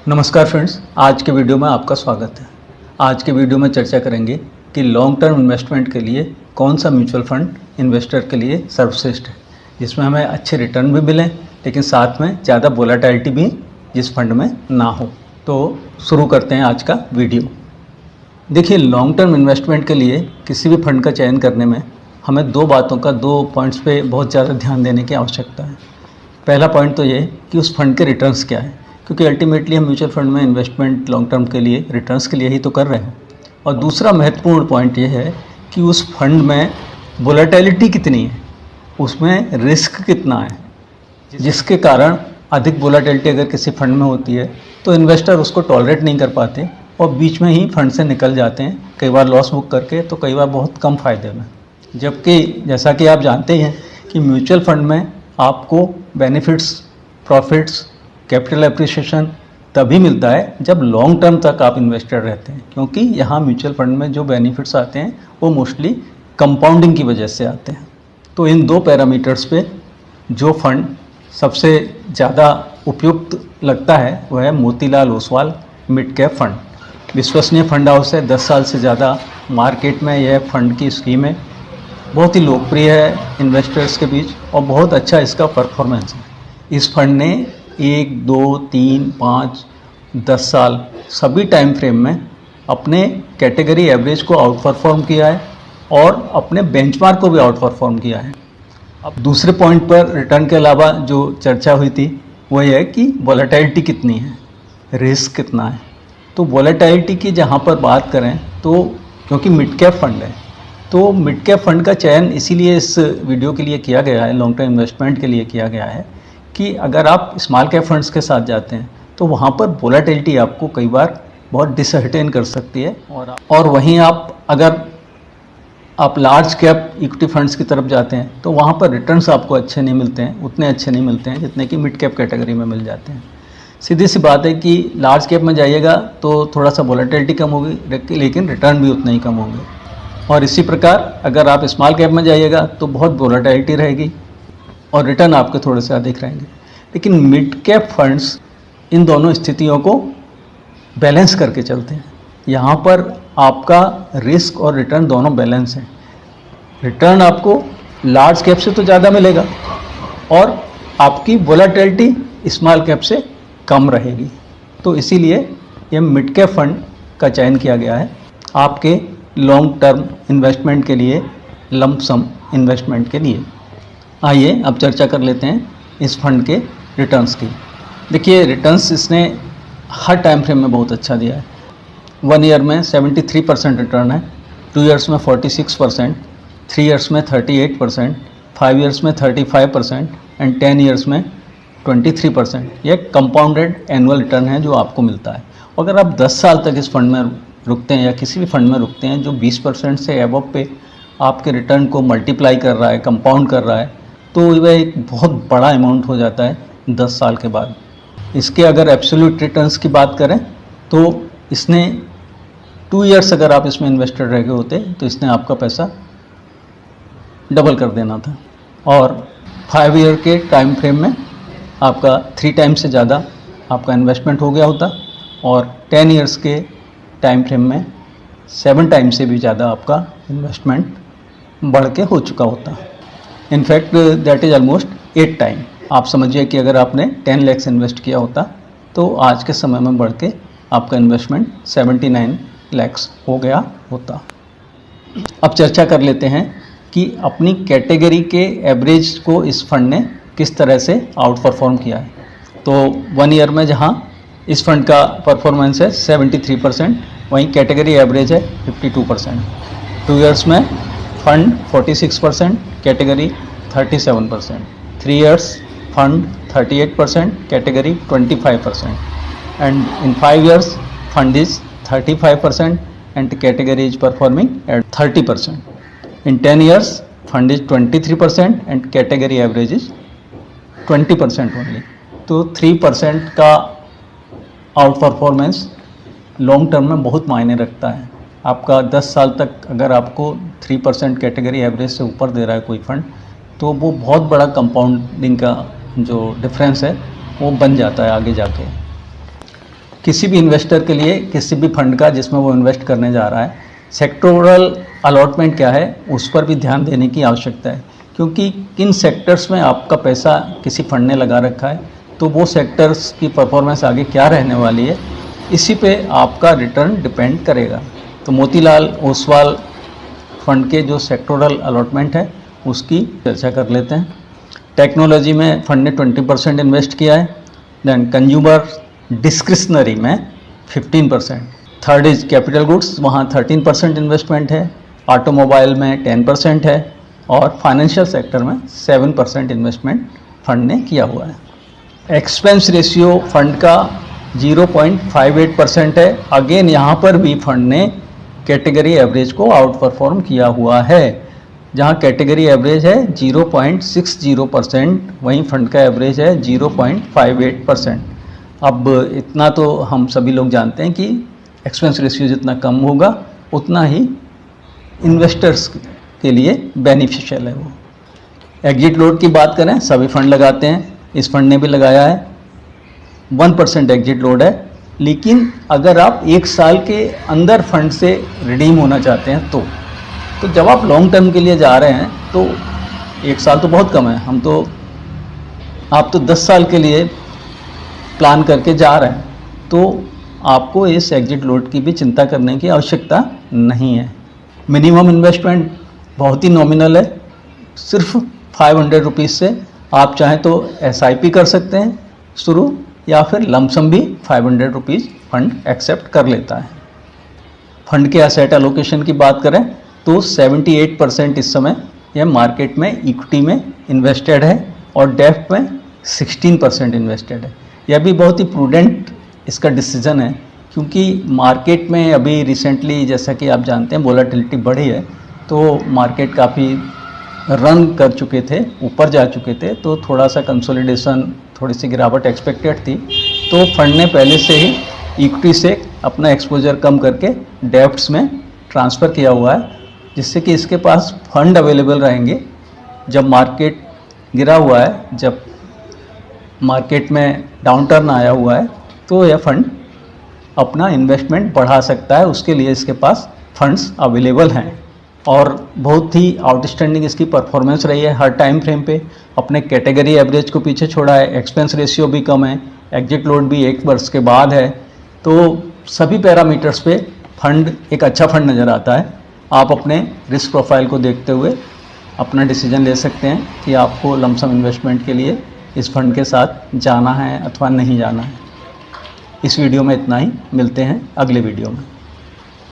नमस्कार फ्रेंड्स, आज के वीडियो में आपका स्वागत है। आज के वीडियो में चर्चा करेंगे कि लॉन्ग टर्म इन्वेस्टमेंट के लिए कौन सा म्यूचुअल फंड इन्वेस्टर के लिए सर्वश्रेष्ठ है, जिसमें हमें अच्छे रिटर्न भी मिलें लेकिन साथ में ज़्यादा वोलेटिलिटी भी जिस फंड में ना हो। तो शुरू करते हैं आज का वीडियो। देखिए, लॉन्ग टर्म इन्वेस्टमेंट के लिए किसी भी फंड का चयन करने में हमें दो पॉइंट्स पे बहुत ज़्यादा ध्यान देने की आवश्यकता है। पहला पॉइंट तो ये कि उस फंड के रिटर्न्स क्या है, क्योंकि अल्टीमेटली हम म्यूचुअल फंड में इन्वेस्टमेंट लॉन्ग टर्म के लिए रिटर्न्स के लिए ही तो कर रहे हैं। और दूसरा महत्वपूर्ण पॉइंट ये है कि उस फंड में वोलेटिलिटी कितनी है, उसमें रिस्क कितना है, जिसके कारण अधिक वोलेटिलिटी अगर किसी फंड में होती है तो इन्वेस्टर उसको टॉलरेट नहीं कर पाते और बीच में ही फंड से निकल जाते हैं, कई बार लॉस बुक करके तो कई बार बहुत कम फ़ायदे में। जबकि जैसा कि आप जानते हैं कि म्यूचुअल फंड में आपको बेनिफिट्स, प्रॉफिट्स, कैपिटल एप्रिसिएशन तभी मिलता है जब लॉन्ग टर्म तक आप इन्वेस्टेड रहते हैं, क्योंकि यहाँ म्यूचुअल फंड में जो बेनिफिट्स आते हैं वो मोस्टली कंपाउंडिंग की वजह से आते हैं। तो इन दो पैरामीटर्स पे जो फंड सबसे ज़्यादा उपयुक्त लगता है वह है Motilal Oswal mid cap fund. विश्वसनीय फंड हाउस है, 10 साल से ज़्यादा मार्केट में यह फंड की स्कीम है, बहुत ही लोकप्रिय है इन्वेस्टर्स के बीच और बहुत अच्छा इसका परफॉर्मेंस है। इस फंड ने 1, 2, 3, 5, 10 साल सभी टाइम फ्रेम में अपने कैटेगरी एवरेज को आउट परफॉर्म किया है और अपने बेंचमार्क को भी आउट परफॉर्म किया है। अब दूसरे पॉइंट पर रिटर्न के अलावा जो चर्चा हुई थी वो ये है कि वोलेटिलिटी कितनी है, रिस्क कितना है। तो वोलेटिलिटी की जहाँ पर बात करें तो क्योंकि मिड कैप फंड है तो मिड कैप फंड का चयन इसीलिए इस वीडियो के लिए किया गया है, लॉन्ग टर्म इन्वेस्टमेंट के लिए किया गया है कि अगर आप स्मॉल कैप फंड्स के साथ जाते हैं तो वहाँ पर वोलेटिलिटी आपको कई बार बहुत डिसहर्टेन कर सकती है और वहीं अगर आप लार्ज कैप इक्विटी फंड्स की तरफ जाते हैं तो वहाँ पर रिटर्न्स आपको अच्छे नहीं मिलते हैं, उतने अच्छे नहीं मिलते हैं जितने कि मिड कैप कैटेगरी में मिल जाते हैं। सीधी सी बात है कि लार्ज कैप में जाइएगा तो थोड़ा सा वोलेटिलिटी कम होगी लेकिन रिटर्न भी उतने ही कम होंगे, और इसी प्रकार अगर आप स्मॉल कैप में जाइएगा तो बहुत वोलेटिलिटी रहेगी और रिटर्न आपके थोड़े से अधिक रहेंगे। लेकिन मिड कैप फंड्स इन दोनों स्थितियों को बैलेंस करके चलते हैं। यहाँ पर आपका रिस्क और रिटर्न दोनों बैलेंस हैं। रिटर्न आपको लार्ज कैप से तो ज़्यादा मिलेगा और आपकी वोलेटिलिटी स्मॉल कैप से कम रहेगी। तो इसीलिए ये मिड कैप फंड का चयन किया गया है आपके लॉन्ग टर्म इन्वेस्टमेंट के लिए, लंप सम इन्वेस्टमेंट के लिए। आइए अब चर्चा कर लेते हैं इस फंड के रिटर्न्स की। देखिए, रिटर्न्स इसने हर टाइम फ्रेम में बहुत अच्छा दिया है। 1 ईयर में 73% रिटर्न है, 2 ईयर्स में 46%, 3 ईयर्स में 38%, 5 ईयर्स में 35% एंड 10 ईयर्स में 23%। यह कंपाउंडेड एनुअल रिटर्न है जो आपको मिलता है। अगर आप 10 साल तक इस फंड में रुकते हैं या किसी भी फंड में रुकते हैं जो 20% से एबव पे आपके रिटर्न को मल्टीप्लाई कर रहा है, कंपाउंड कर रहा है, तो वह एक बहुत बड़ा अमाउंट हो जाता है 10 साल के बाद। इसके अगर एब्सोल्यूट रिटर्न्स की बात करें तो इसने 2 ईयर्स अगर आप इसमें इन्वेस्टेड रह गए होते तो इसने आपका पैसा डबल कर देना था, और 5 ईयर के टाइम फ्रेम में आपका 3 टाइम्स से ज़्यादा आपका इन्वेस्टमेंट हो गया होता, और 10 ईयर्स के टाइम फ्रेम में 7 टाइम्स से भी ज़्यादा आपका इन्वेस्टमेंट बढ़ के हो चुका होता। In fact that is almost 8 time. आप समझिए कि अगर आपने 10 लाख इन्वेस्ट किया होता तो आज के समय में बढ़ के आपका इन्वेस्टमेंट 79 लाख हो गया होता। अब चर्चा कर लेते हैं कि अपनी कैटेगरी के एवरेज को इस फंड ने किस तरह से आउट परफॉर्म किया है। तो 1 ईयर में जहां इस फंड का परफॉर्मेंस है 73%, वहीं कैटेगरी एवरेज है 52%। 2 ईयर्स में fund 46%, category 37%। 3 years fund 38%, category 25%, and in 5 years fund is 35% and category is performing at 30%. In 10 years fund is 23% and category average is 20% only. तो 3% का आउट परफॉर्मेंस लॉन्ग टर्म में बहुत मायने रखता है। आपका 10 साल तक अगर आपको 3% कैटेगरी एवरेज से ऊपर दे रहा है कोई फंड, तो वो बहुत बड़ा कंपाउंडिंग का जो डिफरेंस है वो बन जाता है आगे जाके। किसी भी इन्वेस्टर के लिए किसी भी फंड का जिसमें वो इन्वेस्ट करने जा रहा है, सेक्टोरल अलॉटमेंट क्या है उस पर भी ध्यान देने की आवश्यकता है, क्योंकि किन सेक्टर्स में आपका पैसा किसी फंड ने लगा रखा है तो वो सेक्टर्स की परफॉर्मेंस आगे क्या रहने वाली है, इसी पे आपका रिटर्न डिपेंड करेगा। तो मोतीलाल ओसवाल फंड के जो सेक्टोरल अलॉटमेंट है उसकी चर्चा कर लेते हैं। टेक्नोलॉजी में फंड ने 20% इन्वेस्ट किया है। देन कंज्यूमर डिस्क्रिशनरी में 15%। थर्ड इज कैपिटल गुड्स, वहाँ 13% इन्वेस्टमेंट है। ऑटोमोबाइल में 10% है और फाइनेंशियल सेक्टर में 7% इन्वेस्टमेंट फंड ने किया हुआ है। एक्सपेंस रेशियो फंड का 0.58% है। अगेन यहाँ पर भी फंड ने कैटेगरी एवरेज को आउट परफॉर्म किया हुआ है। जहाँ कैटेगरी एवरेज है 0.60%, वहीं फंड का एवरेज है 0.58%। अब इतना तो हम सभी लोग जानते हैं कि एक्सपेंस रेशियो जितना कम होगा उतना ही इन्वेस्टर्स के लिए बेनिफिशियल है वो। एग्जिट लोड की बात करें, सभी फंड लगाते हैं, इस फंड ने भी लगाया है। 1% एग्जिट लोड है, लेकिन अगर आप 1 साल के अंदर फंड से रिडीम होना चाहते हैं तो जब आप लॉन्ग टर्म के लिए जा रहे हैं तो 1 साल तो बहुत कम है। आप तो 10 साल के लिए प्लान करके जा रहे हैं, तो आपको इस एग्जिट लोड की भी चिंता करने की आवश्यकता नहीं है। मिनिमम इन्वेस्टमेंट बहुत ही नॉमिनल है, सिर्फ 500 रुपीज़ से आप चाहें तो SIP कर सकते हैं शुरू, या फिर लमसम भी 500 रुपीज़ फंड एक्सेप्ट कर लेता है। फंड के एसेट एलोकेशन की बात करें तो 78% इस समय यह मार्केट में इक्विटी में इन्वेस्टेड है और डेब्ट में 16% इन्वेस्टेड है। यह भी बहुत ही प्रूडेंट इसका डिसीजन है, क्योंकि मार्केट में अभी रिसेंटली जैसा कि आप जानते हैं वोलेटिलिटी बढ़ी है, तो मार्केट काफ़ी रन कर चुके थे, ऊपर जा चुके थे, तो थोड़ा सा कंसोलिडेशन, थोड़ी सी गिरावट एक्सपेक्टेड थी। तो फंड ने पहले से ही इक्विटी से अपना एक्सपोजर कम करके डेब्ट्स में ट्रांसफ़र किया हुआ है, जिससे कि इसके पास फंड अवेलेबल रहेंगे। जब मार्केट गिरा हुआ है, जब मार्केट में डाउनटर्न आया हुआ है, तो यह फंड अपना इन्वेस्टमेंट बढ़ा सकता है, उसके लिए इसके पास फंड्स अवेलेबल हैं। और बहुत ही आउटस्टैंडिंग इसकी परफॉर्मेंस रही है हर टाइम फ्रेम पे। अपने कैटेगरी एवरेज को पीछे छोड़ा है, एक्सपेंस रेशियो भी कम है, एग्जिट लोड भी 1 वर्ष के बाद है, तो सभी पैरामीटर्स पे फंड एक अच्छा फंड नज़र आता है। आप अपने रिस्क प्रोफाइल को देखते हुए अपना डिसीजन ले सकते हैं कि आपको लमसम इन्वेस्टमेंट के लिए इस फंड के साथ जाना है अथवा नहीं जाना है। इस वीडियो में इतना ही, मिलते हैं अगले वीडियो में।